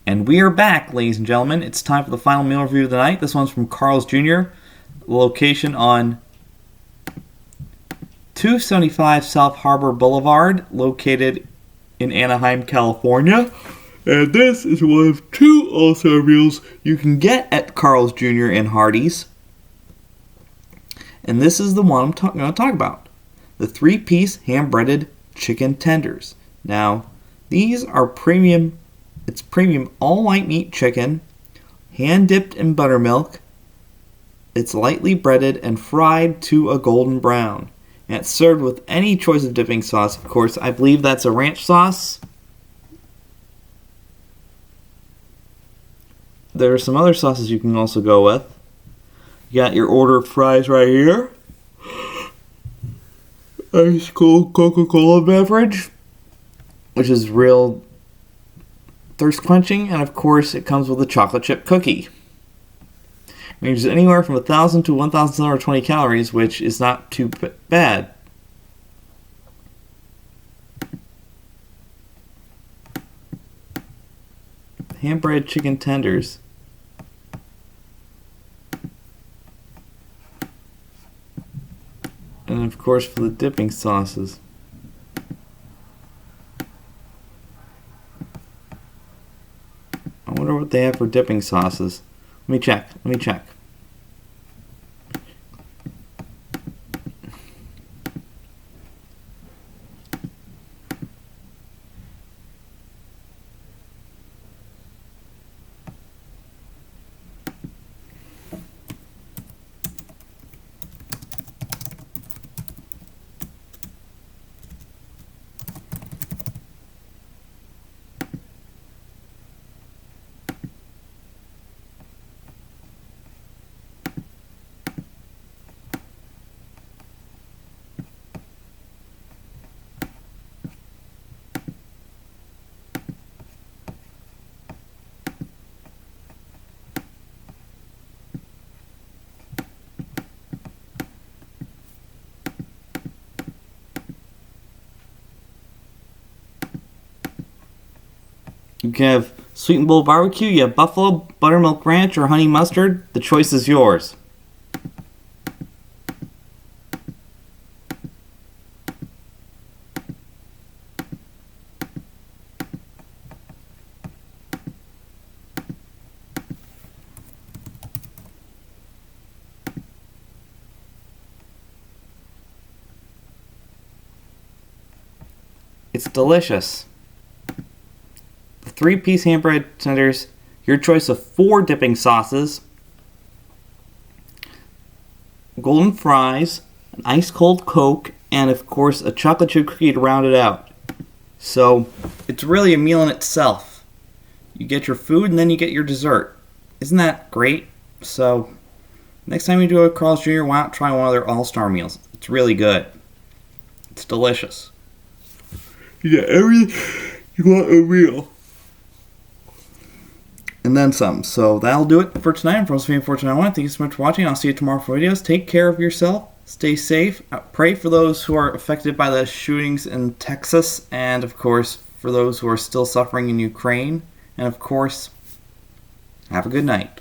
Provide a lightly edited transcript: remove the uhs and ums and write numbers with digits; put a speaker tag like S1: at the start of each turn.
S1: And we are back, ladies and gentlemen. It's time for the final meal review of the night. This one's from Carl's Jr., location on 275 South Harbor Boulevard, located in Anaheim, California. And this is one of two all-star meals you can get at Carl's Jr. and Hardee's. And this is the one I'm going to talk about. The 3-piece hand-breaded chicken tenders. Now, these are premium. It's premium all-white meat chicken, hand-dipped in buttermilk. It's lightly breaded and fried to a golden brown. And it's served with any choice of dipping sauce. Of course, I believe that's a ranch sauce. There are some other sauces you can also go with. You got your order of fries right here. Ice cold Coca-Cola beverage, which is real thirst quenching, and of course it comes with a chocolate chip cookie. It ranges anywhere from 1,000 to 1,720 calories, which is not too bad. Hand-breaded chicken tenders. And of course for the dipping sauces. I wonder what they have for dipping sauces. Let me check. You can have sweet and bowl barbecue, you have buffalo, buttermilk ranch, or honey mustard. The choice is yours. It's delicious. 3-piece hand-breaded tenders, your choice of 4 dipping sauces, golden fries, an ice-cold Coke, and of course a chocolate chip cookie to round it out. So, it's really a meal in itself. You get your food and then you get your dessert. Isn't that great? So, next time you do a Carl's Jr., why not try one of their all-star meals? It's really good. It's delicious. You get everything you want a meal. And then some. So that'll do it for tonight. I'm Frozen Fan 421. Thank you so much for watching. I'll see you tomorrow for videos. Take care of yourself. Stay safe. Pray for those who are affected by the shootings in Texas. And, of course, for those who are still suffering in Ukraine. And, of course, have a good night.